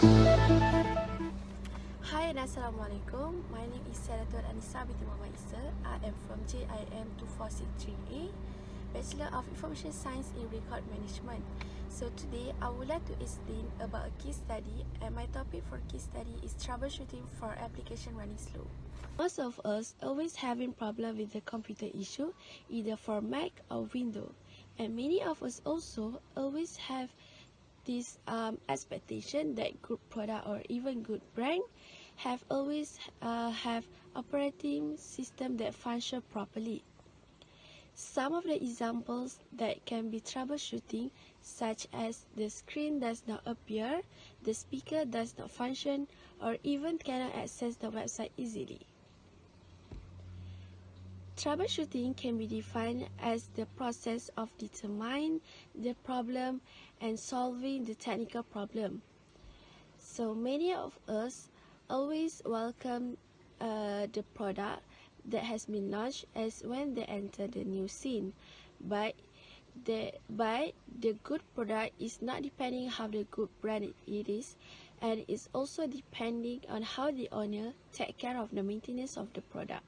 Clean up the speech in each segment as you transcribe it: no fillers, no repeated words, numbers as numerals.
Hi and Assalamualaikum. My name is Saratul Anissa binti Muhammad Isa. I am from JIM2463A, Bachelor of Information Science in Record Management. So today I would like to explain about a case study, and my topic for case study is troubleshooting for application running slow. Most of us always having problem with the computer issue, either for Mac or Windows, and many of us also always have this expectation that good product or even good brand have always have operating system that function properly. Some of the examples that can be troubleshooting, such as the screen does not appear, the speaker does not function, or even cannot access the website easily. Troubleshooting can be defined as the process of determining the problem and solving the technical problem. So many of us always welcome the product that has been launched as when they enter the new scene, but the good product is not depending how the good brand it is, and it's also depending on how the owner take care of the maintenance of the product.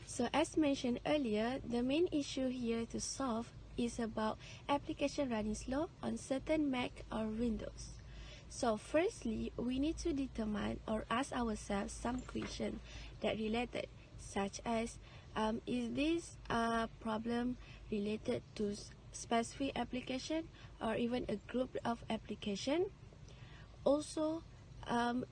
So as mentioned earlier, the main issue here to solve is about application running slow on certain Mac or Windows. So firstly, we need to determine or ask ourselves some questions that related, such as is this problem related to specific application or even a group of application? Also,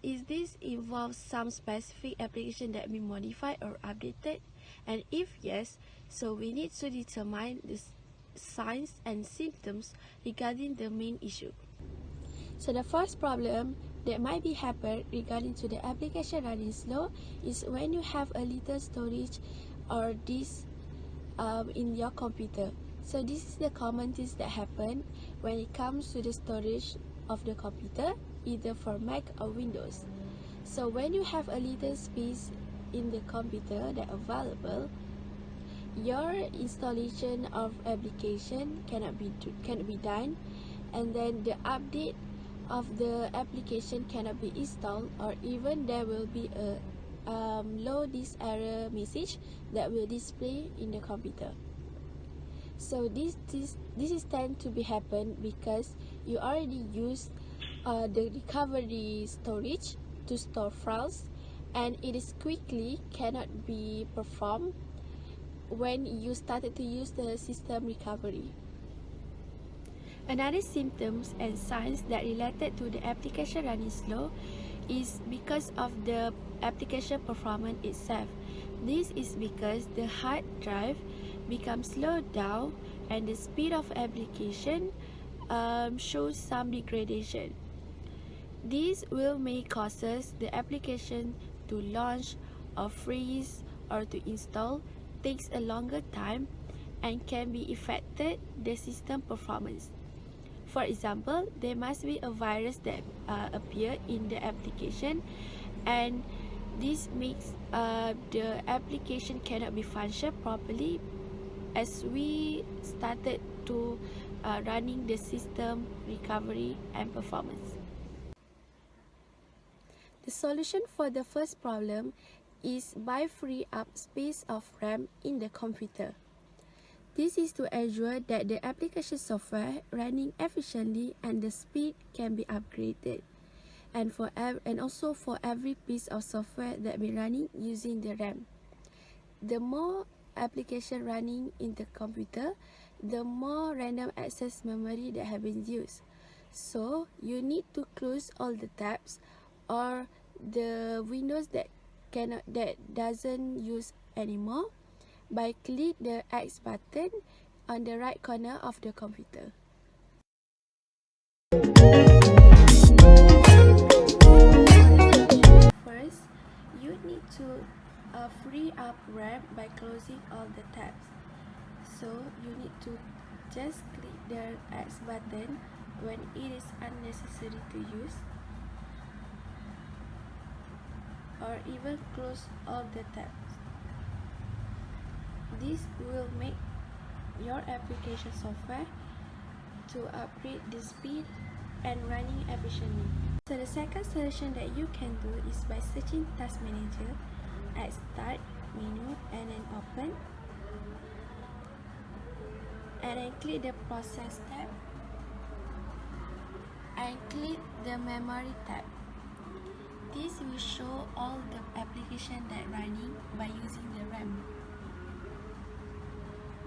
is this involve some specific application that be modified or updated? And if yes, so we need to determine the signs and symptoms regarding the main issue. So the first problem that might be happen regarding to the application running slow is when you have a little storage or disk in your computer. So this is the common things that happen when it comes to the storage of the computer, either for Mac or Windows. So when you have a little space in the computer that available, your installation of application cannot be done, and then the update of the application cannot be installed, or even there will be a low disk error message that will display in the computer. So this is tend to be happen because you already use the recovery storage to store files, and it is quickly cannot be performed when you started to use the system recovery. Another symptoms and signs that related to the application running slow is because of the application performance itself. This is because the hard drive becomes slowed down and the speed of application shows some degradation. This will may causes the application to launch or freeze or to install takes a longer time and can be affected the system performance. For example, there must be a virus that appear in the application, and this makes the application cannot be function properly as we started to running the system recovery and performance. The solution for the first problem is by free up space of RAM in the computer. This is to ensure that the application software running efficiently and the speed can be upgraded, and also for every piece of software that be running using the RAM. The more application running in the computer, the more random access memory that have been used. So you need to close all the tabs or the windows that doesn't use anymore by click the X button on the right corner of the computer. First, you need to free up RAM by closing all the tabs. So you need to just click the X button when it is unnecessary to use, or even close all the tabs. This will make your application software to upgrade the speed and running efficiently. So the second solution that you can do is by searching Task Manager at Start menu and then Open, and then click the Process tab and click the Memory tab. This will show all the application that running by using the RAM.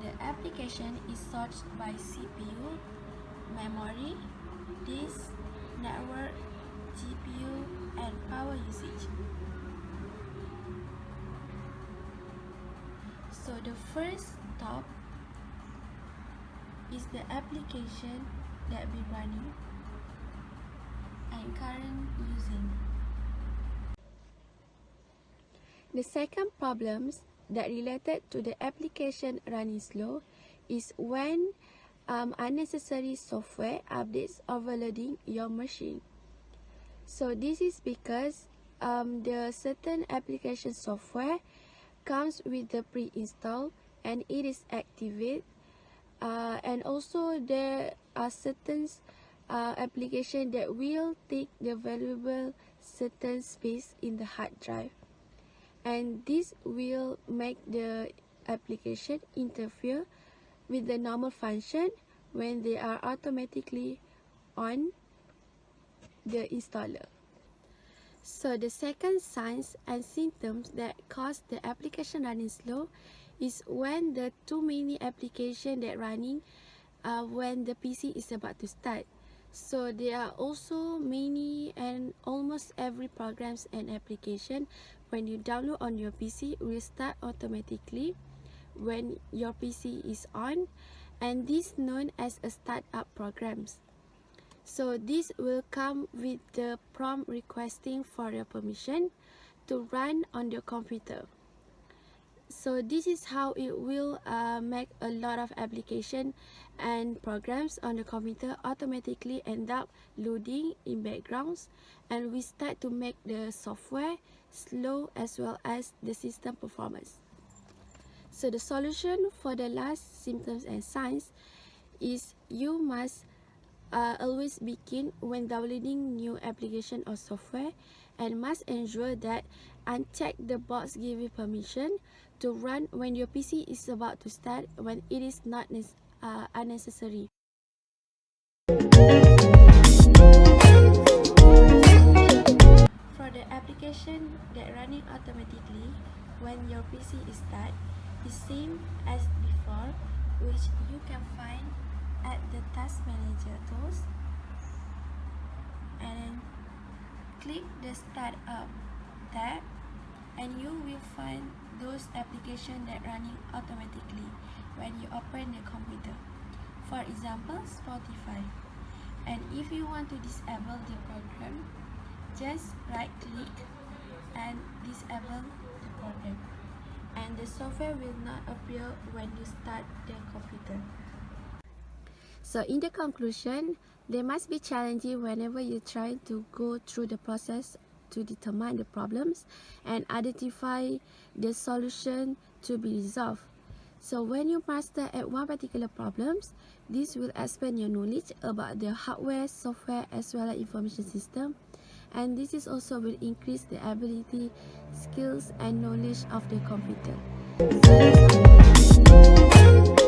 The application is sorted by CPU, memory, disk, network, GPU, and power usage. So the first top is the application that we running and current using. The second problems that related to the application running slow is when unnecessary software updates overloading your machine. So this is because the certain application software comes with the pre-install and it is activated, and also there are certain application that will take the valuable certain space in the hard drive, and this will make the application interfere with the normal function when they are automatically on the installer. So the second signs and symptoms that cause the application running slow is when the too many application that running when the PC is about to start. So there are also many and almost every programs and application when you download on your PC will start automatically when your PC is on, and this known as a startup programs. So this will come with the prompt requesting for your permission to run on your computer. So this is how it will make a lot of application and programs on the computer automatically end up loading in backgrounds, and we start to make the software slow as well as the system performance. So the solution for the last symptoms and signs is you must always begin when downloading new application or software, and must ensure that uncheck the box give you permission to run when your PC is about to start when it is not unnecessary. For the application that running automatically when your PC is start is same as before, which you can find at the Task Manager tools, and then click the Startup tab, and you will find those applications that running automatically when you open the computer. For example, Spotify. And if you want to disable the program, just right click and disable the program, and the software will not appear when you start the computer. So in the conclusion, they must be challenging whenever you try to go through the process to determine the problems and identify the solution to be resolved. So when you master at one particular problems, this will expand your knowledge about the hardware, software as well as information system, and this is also will increase the ability, skills and knowledge of the computer. So